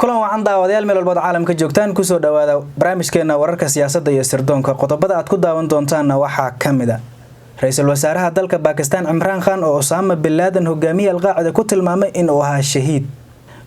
kulan wacan daawadayaal meel walba caalamka joogtaan ku soo dhawaada barnaamijkeena wararka siyaasadda iyo sirdoonka qodobada aad ku daawan doontaan waxa kamid ah Ra'iisul Wasaaraha dalka Pakistan Imran Khan oo Osama bin Laden hogaamiye al-Qaacida ku tilmaamay in uu ahaa shahiid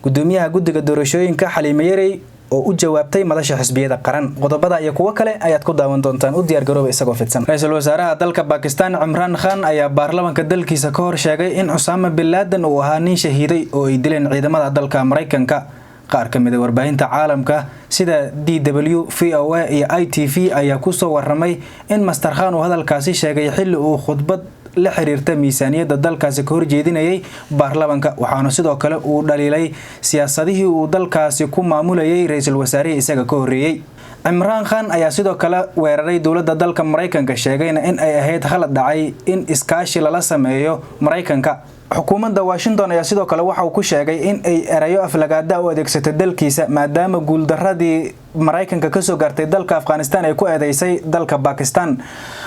gudoomiyaha guddiga doorashooyinka Xaliimo Yarey oo u jawaabtay madasha xisbiyada qaran qodobada iyo kuwa kale ayaad ku daawan doontaan u diyaar garooba isagoo fidsan Ra'iisul Wasaaraha dalka Pakistan Imran Khan ayaa baarlamaanka dalkiisa ka hor sheegay in Osama bin Laden uu ahaa nin shahiiday oo ay dileen ciidamada dalka Mareykanka qaar ka mid ah warbaahinta caalamka sida DW, VOA iyo ITV ayaa ku soo waramay in Master Khan uu hadalkaasi sheegay xilli uu khudbad la xiriirta miisaaniyadda dalkaasi ka horjeedinayay baarlamaanka waxaana sidoo kale uu dhaliilay siyaasadihii uu dalkaasi ku maamulayay ra'iisul wasaaraha isaga ka horeeyay Imran Khan ayaa sidoo kale weeraray dawladda dalka Mareykanka sheegayna in ay ahayd khalad dhacay in iskaashi lala sameeyo Mareykanka xukuumadda Washington ayaa sidoo kale waxa uu ku sheegay in ay erayo aflagaada u adeegsatay dalkiisa maadaama guuldaradii Mareykanka ka soo gaartay dalka Afghanistan ay ku eedeysay dalka Pakistan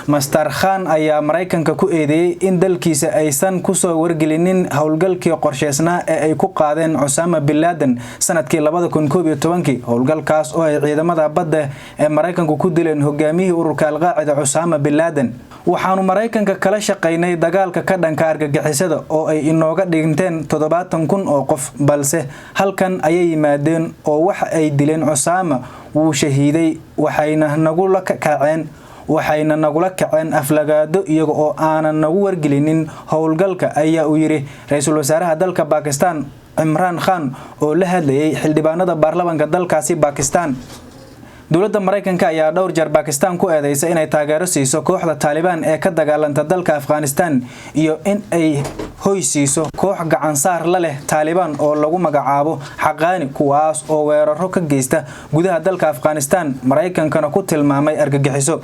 Master Khan ayaa Mareykanka ku eedeeyay in dalkiisa aysan ku soo wargelinin howlgalkii qorsheysnaa ee ay ku qaadeen Osama bin Laden sanadkii 2011 howlgalkaas oo ay ciidamada badda ee Mareykanku ku dileen hogaamiyihii ururka al-Qaacida Osama bin Laden waxaanu Mareykanka kala shaqeynay dagaalka ka dhanka argagixisada oo ay inooga dhinteen 70,000 oo qof balse halkan ayay yimaadeen oo wax ay dileen Osama wuu shahiiday waxayna nagula kaceen aflagaado iyaga oo aanan nagu wargelinin howlgalka ayaa uu yiri ra'iisul wasaaraha dalka Pakistan Imran Khan oo la hadlayay xildhibaanada baarlamaanka dalkaasi Pakistan dawladda Mareykanka ayaa dhowr jeer Pakistan ku eedeysay inay taageero siiso kooxda Taliban ee ka dagaalanta dalka Afghanistan iyo in ay hoy siiso koox gacan saar la leh Taliban oo lagu magacaabo Haqqani kuwaas oo weeraro ka geysta gudaha dalka Afghanistan Mareykankana ku tilmaamay argagixiso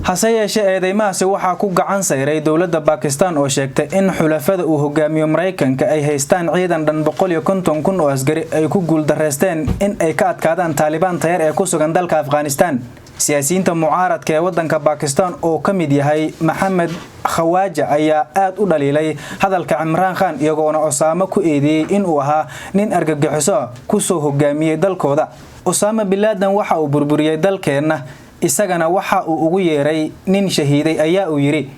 hase yeeshee eedeymahaasi waxaa ku gacan sayray dawladda Pakistan oo sheegtay in xulafada uu hogaamiyo Mareykanka ay haystaan ciidan dhan 150,000 oo askari ay ku guuldareysteen in ay ka adkaadaan Taliban tayar ee ku sugan dalka Afghanistan siyaasiyiinta mucaaradka ee wadanka Pakistan oo ka mid yahay Maxamed Khawaja ayaa aad u dhaliilay hadalka Imran Khan iyagoona Osama ku eedeeyay in uu ahaa nin argagixiso ku soo hogaamiyay dalkooda Osama bin Laden waxa uu burburiyay dalkeena isagana waxa uu ugu yeeray nin shahiiday ayaa uu yiri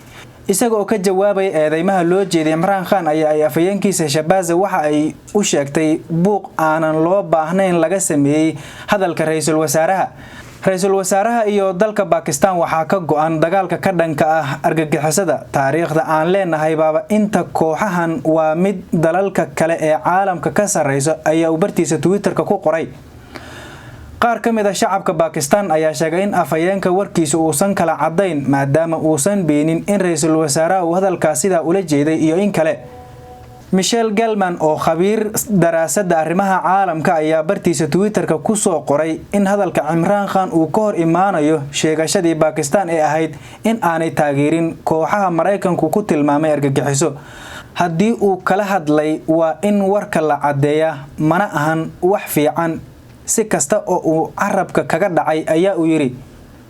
isaga oo ka jawaabay eedeymaha loo jeeday Imran Khan ayaa ay afayeenkiisa Shabaza waxa ay u sheegtay buuq aanan loo baahnayn laga sameeyay hadalka ra'iisul wasaaraha iyo dalka Pakistan waxa ka go'an dagaalka ka dhanka ah argagixisada taariikhda aan leenahay baaba inta kooxahan waa mid dalalka kale ee caalamka ka sareyso ayaa uu bartiisa Twitterka ku qoray qaar ka mid ah shacabka Pakistan ayaa sheegay in afayeenka warkiisa uusan kala cadeyn maadaama uusan beenin in ra'iisul wasaaraha uu hadalkaas sida ula jeeday iyo in kale Michelle Gelman oo khabiir daraasadda arrimaha caalamka ayaa bartiisa Twitterka ku soo qoray in hadalka Imran Khan uu ka hor imaanayo sheegashadii Pakistan ee ahayd in aanay taageerin kooxaha Mareykanku ku tilmaamay argagixiso haddii uu kala hadlay waa in warka la cadeeyaa mana ahan wax fiican si kasta oo uu carabka kaga dhacay ayaa uu yiri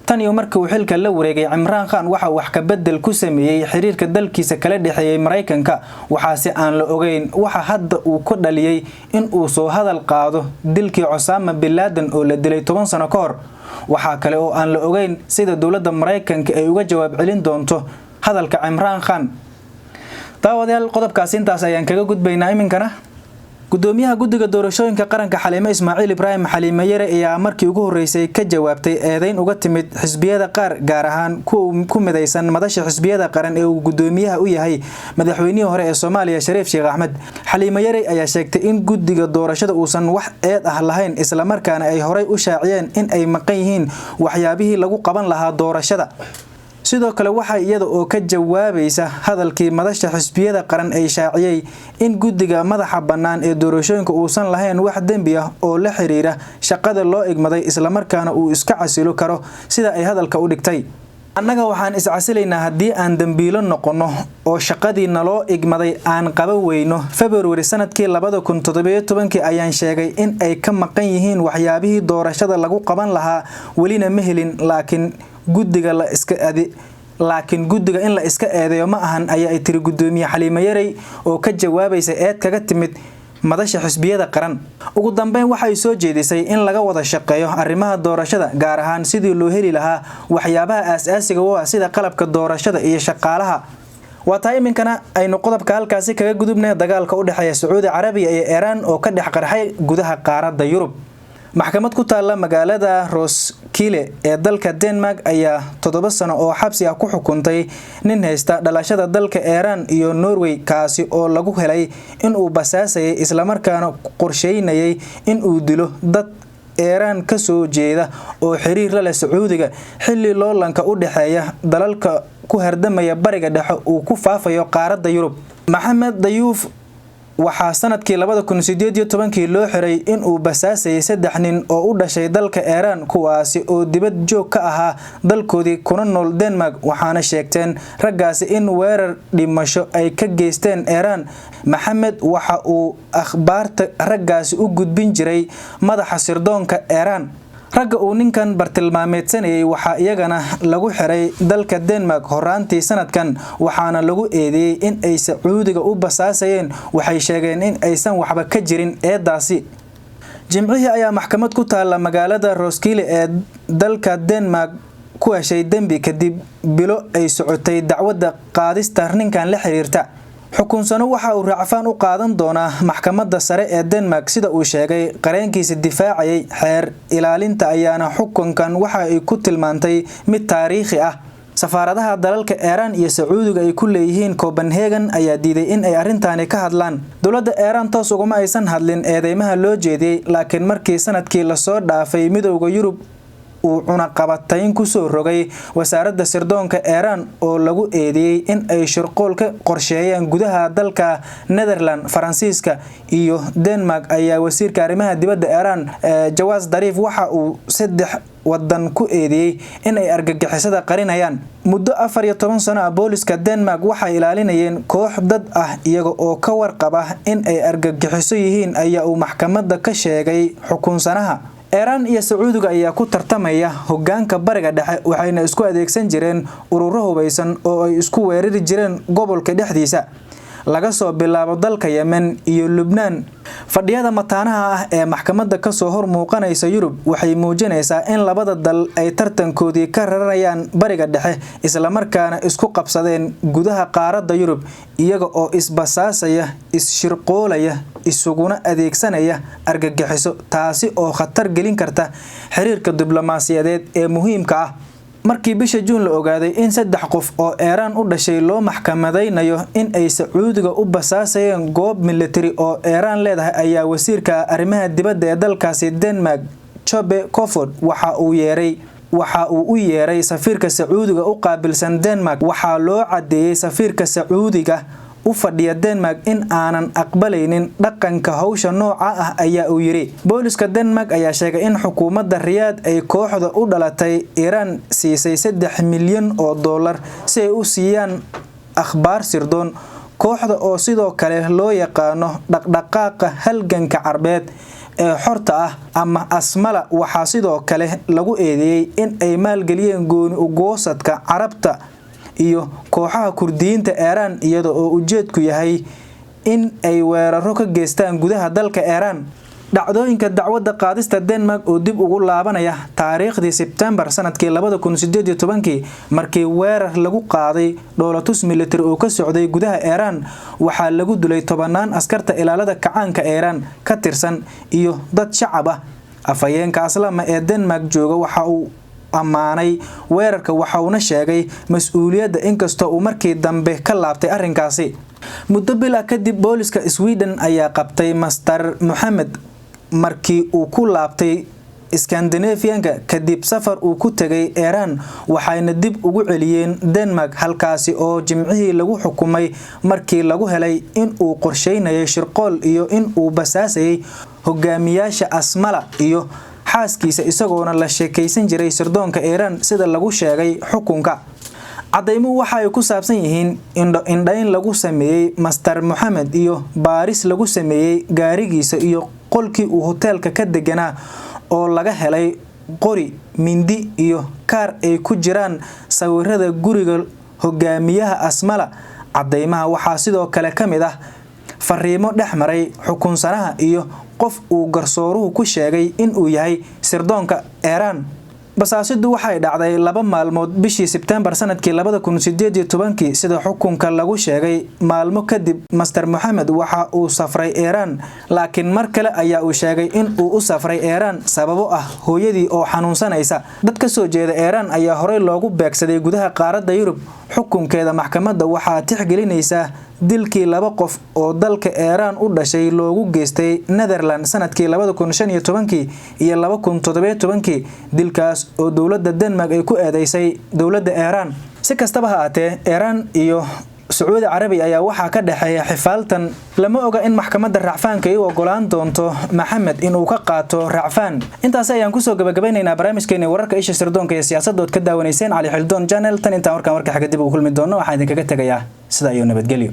tan iyo markii uu xilka la wareegay Imran Khan waxa wax ka bedel ku sameeyay xiriirka dalkiisa kala dhaxeeyay Mareykanka waxaase aan la ogeyn waxa hadda uu ku dhaliyay in uu soo hadal qaado dilkii Osama bin Laden oo la dilay 10 sano ka hor waxa kale oo aan la ogeyn sida dawladda Mareykanka ay uga jawaab celin doonto hadalka Imran Khan daawadayaal qodobkaas intaas ayaan kaga gudbaynaa iminkana gudoomiyaha guddiga doorashooyinka qaranka Xaliimo Ismaaciil Ibraahim Xaliimo Yarey ayaa markii ugu horeysay ka jawaabtay eedeyn uga timid xisbiyada qaar gaar ahaan ku midaysan madasha xisbiyada qaran ee uu gudoomiyaha u yahay madaxweynihii hore ee Soomaaliya Shariif Sheekh Axmed Xaliimo Yarey ayaa sheegtay in guddiga doorashada uusan wax eed ah lahayn isla markaana ay horey u shaaciyeen in ay maqan yihiin waxyaabihii lagu qaban lahaa doorashada sidoo kale waxa iyada oo ka jawaabaysa hadalkii madasha xisbiyada qaran ay shaaciyay in guddiga madaxa bannaan ee doorashooyinka uusan lahayn wax dambi ah oo la xiriira shaqada loo igmaday isla markaana uu iska casilo karo sida ay hadalka u dhigtay annaga waxaan is casilaynaa haddii aan dambiilo noqono oo shaqadii naloo igmaday aan qaban weyno February sanadkii 2017 ayaan sheegay in ay ka maqan yihiin waxyaabihii doorashada lagu qaban lahaa welina ma helin laakiin guddiga in la iska eedeeyo ma ahan ayaa ay tiri gudoomiye Xaliimo Yarey oo ka jawaabaysa eed kaga timid madasha xisbiyada qaran. Ugu dambeyn waxay soo jeedisay in laga wada shaqeeyo arrimaha doorashada gaar ahaan sidii loo heli lahaa waxyaabaha aasaasiga u ah sida qalabka doorashada iyo shaqaalaha. Waata iminkana aynu qodobka halkaasi kaga gudubnay dagaalka u dhaxeeya Sacuudi Carabiya iyo Iran oo ka dhex qarxay gudaha qaaradda Yurub. maxkamad ku taala magaalada Roskilde ee dalka Denmark ayaa 7 sano oo xabsi ah ku xukuntay nin haysta dhalashada dalka Iran iyo Norway kaasi oo lagu helay in uu basaasay isla markaana qorsheynayay in uu dilo dad Iran ka soo jeeda oo xiriir la leh Sacuudiga xilli loolanka u dhaxeeya dalalka ku hardamaya bariga dhexe uu ku faafayo qaaradda Yurub. Maxamed Dayuuf waxaa sanadkii 2018 loo xiray in uu basaasay 3 nin oo u dhashay dalka Iran kuwaasi oo dibad joog ka ahaa dalkoodii kuna nool Denmark waxaana sheegteen raggaasi in weerar dhimasho ay ka geysteen Iran. Maxamed waxa uu akhbaarta raggaasi u gudbin jiray madaxa sirdoonka Iran. ragga uu ninkan bartilmaameedsanayay waxa iyagana lagu xiray dalka Denmark horaantii sanadkan waxaana lagu eedeeyay in ay Sacuudiga u basaasayeen waxay sheegeen in aysan waxba ka jirin eedaasi. Jimcihii ayaa maxkamad ku taala magaalada Roskilde ee dalka Denmark ku heshay dambi kadib bilo ay socotay dacwadda qaadista ninkan la xiriirta. xukunsano waxa uu raacfaan u qaadan doonaa maxkamadda sare ee Denmark sida uu sheegay qareenkiisa difaacayay xeer ilaalinta ayaana xukunkan waxa ay ku tilmaantay mid taariikhi ah. safaaradaha dalalka Iran iyo Sacuudiga ay ku leeyihiin Copenhagen ayaa diiday in ay arrintaani ka hadlaan. dawladda Iran toos uguma aysan hadlin eedeymaha loo jeediyay laakiin markii sanadkii la soo dhaafay midowga Yurub uu cunaqabatayn ku soo rogay wasaaradda sirdoonka Iran oo lagu eedeeyay in ay shirqool ka qorsheeyeen gudaha dalka Netherlands, Faransiiska iyo Denmark ayaa wasiirka arrimaha dibadda Iran Jawad Zarif waxa uu 3 wadan ku eedeeyay in ay argagixisada qarinayaan. muddo 14 sano booliska Denmark waxay ilaalinayeen koox dad ah iyaga oo ka warqaba in ay argagixiso yihiin ayaa uu maxkamadda ka sheegay xukunsanaha. Iran iyo Sacuudiga ayaa ku tartamaya hoggaanka bariga dhexe waxayna isku adeegsan jireen ururo hubeysan oo ay isku weerari jireen gobolka dhexdiisa laga soo bilaabo dalka Yemen iyo Lebanon. fadhiyada mataanaha ah ee maxkamadda ka soo hor muuqanaysa Yurub waxay muujinaysaa in labada dal ay tartankoodii ka rarayaan bariga dhexe isla markaana isku qabsadeen gudaha qaaradda Yurub iyaga oo isbasaasaya isshirqoolaya isuguna adeegsanaya argagixiso taasi oo khatar gelin karta xiriirka diblomaasiyadeed ee muhiimka ah. markii bisha Juun la ogaaday in 3 qof oo Iran u dhashay loo maxkamadeynayo in ay Sacuudiga u basaasayeen goob military oo Iran leedahay ayaa wasiirka arrimaha dibadda ee dalkaasi Denmark Chobe Kofod waxa uu u yeeray safiirka Sacuudiga u qaabilsan Denmark. waxaa loo cadeeyay safiirka Sacuudiga u fadhiya Denmark in aanan aqbalaynin dhaqanka hawsha nooca ah ayaa uu yiri. booliska Denmark ayaa sheegay in xukuumadda Riyadh ay kooxda u dhalatay Iran siisay $3 milyan si ay u siiyaan akhbaar sirdoon. kooxda oo sidoo kale loo yaqaano dhaqdhaqaaqa halganka Carbeed ee xorta ah ama Asmala waxaa sidoo kale lagu eedeeyay in ay maalgeliyeen gooni u goosadka Carabta iyo kooxaha Kurdiyiinta Iran iyada oo ujeedku yahay in ay weeraro ka geystaan gudaha dalka Iran. dhacdooyinka dacwadda qaadista Denmark oo dib ugu laabanaya taariikhdii September sanadkii 2018 markii weerar lagu qaaday dhoolatus military oo ka socday gudaha Iran waxaa lagu dilay 10 askarta ilaalada kacaanka Iran ka tirsan iyo dad shacab ah. afayeenka aslama ee Denmark jooga waxa uu amaanay weerarka waxa uu sheegay mas'uuliyadda inkastoo uu markii dambe ka laabtay arrinkaasi. muddo bil kadib booliska Sweden ayaa qabtay Master Mohammed markii uu ku laabtay Scandinavianka kadib safar uu ku tagay Iran waxayna dib ugu celiyeen Denmark halkaasi oo jimcihii lagu xukumay markii lagu helay in uu qorsheynayay shirqool iyo in uu basaasay hogaamiyaasha Asmala iyo xaaskiisa isagoona la sheekaysan jiray sirdoonka Iran sida lagu sheegay xukunka. cadaymuhu waxa ay ku saabsan yihiin indhayn lagu sameeyay Master Mohammed iyo baaris lagu sameeyay gaarigiisa iyo qolkii uu hoteelka ka deganaa oo laga helay qori, mindi iyo kaar ay ku jiraan sawirada guriga hogaamiyaha Asmala. cadaymaha waxaa sidoo kale kamid ah fariimo dhexmaray xukunsanaha iyo qof uu garsooruhu ku sheegay in uu yahay sirdoonka Iran. basaasidu waxay dhacday 2 maalmood bishii September sanadkii 2018 sida xukunka lagu sheegay. maalmo kadib Master Mohammed waxa uu safray Iran, laakiin mar kale ayaa uu sheegay in uu u safray Iran sababo ah hooyadii oo xanuunsanaysa. dad ka soo jeeda Iran ayaa horey loogu beegsaday gudaha qaaradda Yurub. xukunkeeda maxkamadda waxaa tixgelinaysa dilkii 2 qof oo dalka Iran u dhashay loogu geystay Netherlands sanadkii 2015 iyo 2017 dilkaas oo dawladda Denmark ay ku eedeysay dawladda Iran. si kastaba ha ahaatee Iran iyo Sacuudi Carabiya ayaa waxa ka dhaxeeya xifaaltan. lama oga in maxkamadda racfaanka ay u ogolaan doonto Mohammed inuu ka qaato racfaan. intaas ayaan ku soo gabagabeynaynaa barnaamijkeena wararka isha sirdoonka iyo siyaasadda ka daawanayseen Ali Xildon Channel. tan inta warka xigta dib u kulmi doono waxaan idinkaga tagayaa sida iyo nabadgelyo.